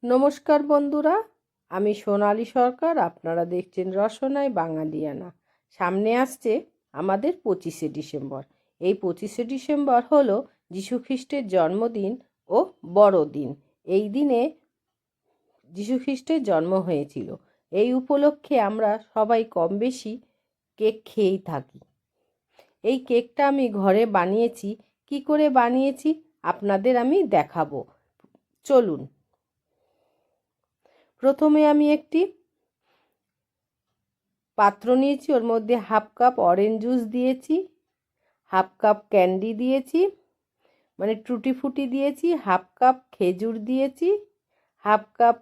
নমস্কার বন্ধুরা, আমি সোনালী সরকার। আপনারা দেখছেন রসনায় বাঙালিয়ানা। সামনে আসছে আমাদের 25শে ডিসেম্বর। এই 25শে ডিসেম্বর হলো যীশুখ্রিস্টের জন্মদিন ও বড়দিন। এই দিনে যীশুখ্রিস্টের জন্ম হয়েছিল। এই উপলক্ষে আমরা সবাই কম বেশি কেক খেয়েই থাকি। এই কেকটা আমি ঘরে বানিয়েছি। কি করে বানিয়েছি আপনাদের আমি দেখাবো, চলুন। প্রথমে আমি একটি পাত্র নিয়েছি, ওর মধ্যে হাফ কাপ অরেঞ্জ জুস দিয়েছি, হাফ কাপ ক্যান্ডি দিয়েছি মানে টুটি ফুটি দিয়েছি, হাফ কাপ খেজুর দিয়েছি, হাফ কাপ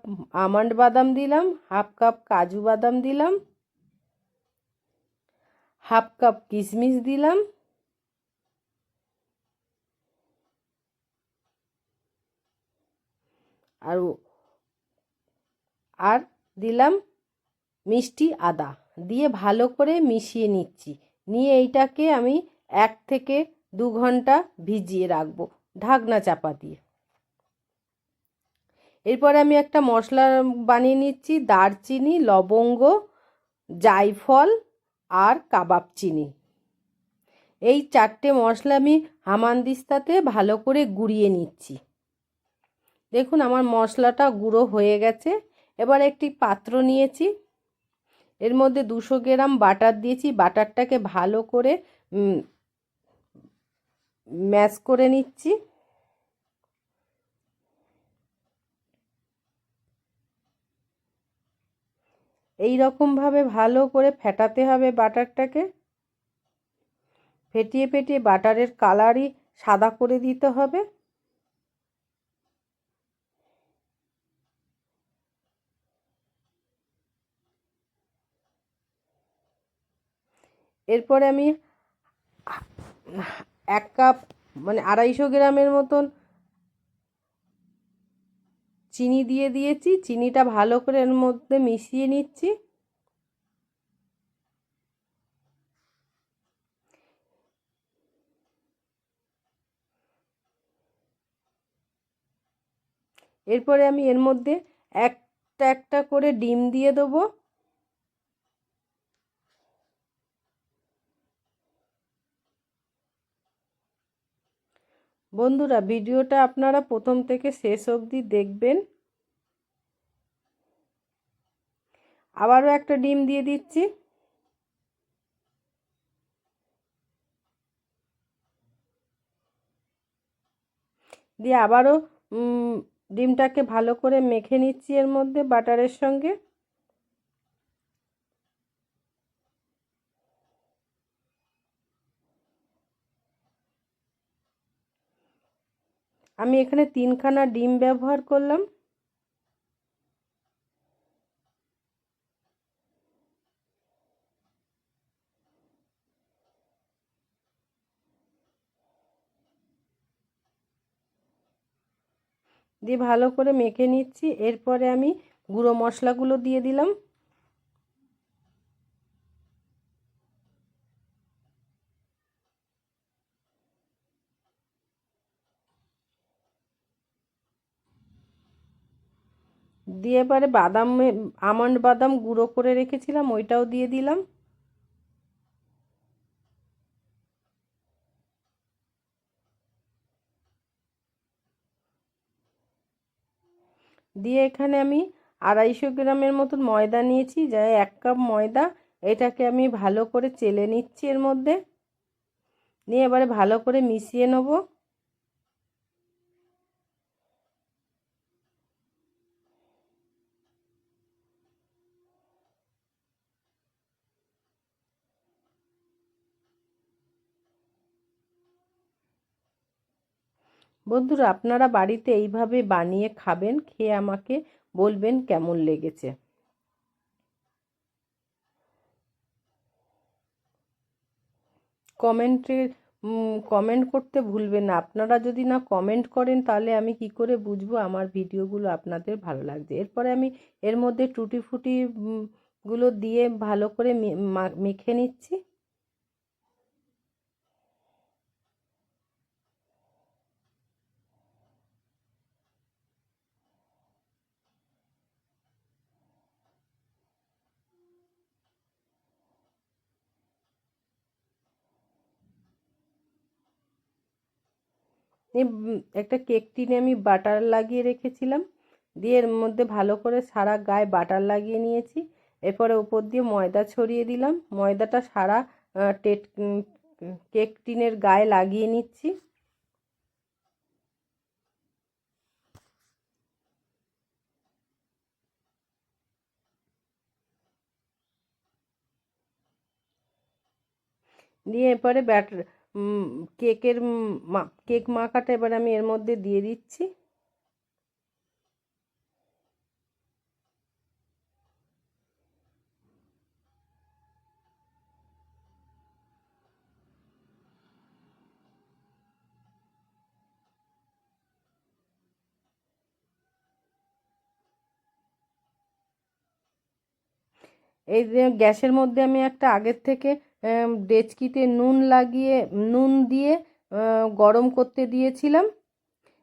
আমন্ড বাদাম দিলাম, হাফ কাপ কাজু বাদাম দিলাম, হাফ কাপ কিশমিশ দিলাম, আর দিলাম মিষ্টি আদা দিয়ে ভালো করে মিশিয়ে নিচ্ছি। নিয়ে এইটাকে আমি 1 থেকে 2 ঘন্টা ভিজিয়ে রাখবো ঢাকনা চাপা দিয়ে। এরপরে আমি একটা মশলা বানিয়ে নিচ্ছি, দারচিনি, লবঙ্গ, জায়ফল আর কাবাব চিনি। এই 4টে মশলা আমি হামানদিস্তাতে ভালো করে গুঁড়িয়ে নিচ্ছি। দেখুন আমার মশলাটা গুঁড়ো হয়ে গেছে। এবার একটি পাত্র নিয়েছি, এর মধ্যে 200 গ্রাম বাটার দিয়েছি। বাটারটাকে ভালো করে ম্যাশ করে নিচ্ছি। এই রকমভাবে ভালো করে ফেটাতে হবে বাটারটাকে। ফেটিয়ে ফেটিয়ে বাটারের কালারই সাদা করে দিতে হবে। এরপরে আমি 1 কাপ মানে 250 গ্রামের মতন চিনি দিয়ে দিয়েছি। চিনিটা ভালো করে এর মধ্যে মিশিয়ে নিচ্ছি। এরপরে আমি এর মধ্যে একটা একটা করে ডিম দিয়ে দেবো। বন্ধুরা, ভিডিওটা আপনারা প্রথম থেকে শেষ অবধি দেখবেন। আবারও একটা ডিম দিয়ে দিচ্ছি। দিয়ে আবারও ডিমটাকে ভালো করে মেখে নিচ্ছি এর মধ্যে বাটারের সঙ্গে। আমি এখানে 3খানা ডিম ব্যবহার করলাম। দিয়ে ভালো করে মেখে নিচ্ছি। এরপরে আমি গুঁড়ো মশলাগুলো দিয়ে দিলাম। দিয়ে এবারে আমন্ড বাদাম গুঁড়ো করে রেখেছিলাম, ওইটাও দিয়ে দিলাম। দিয়ে এখানে আমি 250 গ্রামের মতন ময়দা নিয়েছি, যা 1 কাপ ময়দা। এটাকে আমি ভালো করে চেলে নিচ্ছি এর মধ্যে। নিয়ে এবারে ভালো করে মিশিয়ে নেব। বন্ধুরা, আপনারা বাড়িতে এইভাবে বানিয়ে খাবেন, খেয়ে আমাকে বলবেন কেমন লেগেছে। কমেন্টে কমেন্ট করতে ভুলবেন না। আপনারা যদি না কমেন্ট করেন তাহলে আমি কি করে বুঝবো আমার ভিডিওগুলো আপনাদের ভালো লাগছে। এরপরে আমি এর মধ্যে টুটি ফুটি গুলো দিয়ে ভালো করে মেখে নিচ্ছি। একটা কেক টিনে আমি বাটার লাগিয়ে রেখেছিলাম, দিয়ে এর মধ্যে ভালো করে সারা গায়ে বাটার লাগিয়ে নিয়েছি। এরপরে উপর দিয়ে ময়দা ছড়িয়ে দিলাম, ময়দাটা সারা কেক টিনের গায়ে লাগিয়ে নিচ্ছি। দিয়ে এরপরে কেকের কেক মাখাটা এবার আমি এর মধ্যে দিয়ে দিচ্ছি। এই যে গ্যাসের মধ্যে আমি একটা আগের থেকে ডেচকিতে নুন দিয়ে গরম করতে দিয়েছিলাম।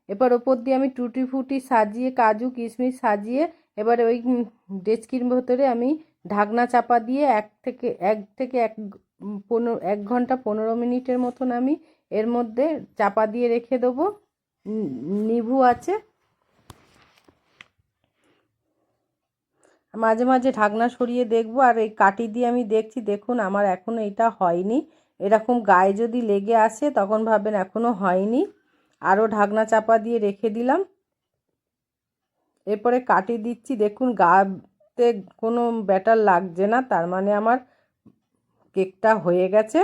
এবার ওপর দিয়ে আমি টুটি ফুটি সাজিয়ে, কাজু কিশমিশ সাজিয়ে, এবারে ওই ডেচকির ভেতরে আমি ঢাকনা চাপা দিয়ে 1 ঘন্টা 15 মিনিটের মতন আমি এর মধ্যে চাপা দিয়ে রেখে দেবো। নিভু আছে, মাঝে মাঝে ঢাকনা সরিয়ে দেখবো। আর এই কাঠি দিয়ে আমি দেখছি, দেখুন আমার এখনও এটা হয়নি। এরকম গায়ে যদি লেগে আসে তখন ভাববেন এখনও হয়নি। আরও ঢাকনা চাপা দিয়ে রেখে দিলাম। এরপরে কাটি দিচ্ছি, দেখুন গাতে কোনো ব্যাটার লাগছে না, তার মানে আমার কেকটা হয়ে গেছে।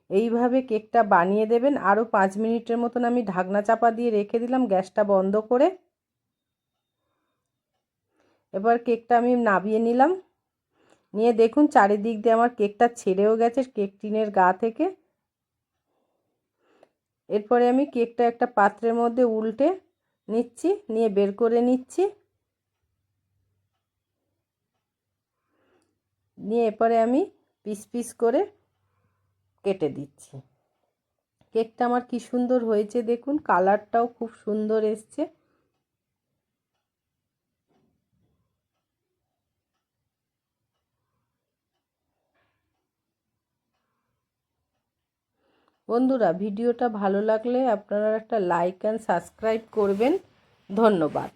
এইভাবে কেকটা বানিয়ে দেবেন। আরও 5 মিনিটের মতন আমি ঢাকনা চাপা দিয়ে রেখে দিলাম গ্যাসটা বন্ধ করে। এবার কেকটা আমি নামিয়ে নিলাম, নিয়ে দেখুন চারিদিক দিয়ে আমার কেকটা ছেড়েও গেছে কেক টিনের গা থেকে। এরপরে আমি কেকটা একটা পাত্রের মধ্যে উল্টে নিচ্ছি, নিয়ে বের করে নিচ্ছি। নিয়ে এরপরে আমি পিস পিস করে কেটে দিচ্ছি। কেকটা আমার কি সুন্দর হয়েছে দেখুন, কালারটাও খুব সুন্দর এসছে। বন্ধুরা, ভিডিওটা ভালো লাগলে আপনারা একটা লাইক অ্যান্ড সাবস্ক্রাইব করবেন। ধন্যবাদ।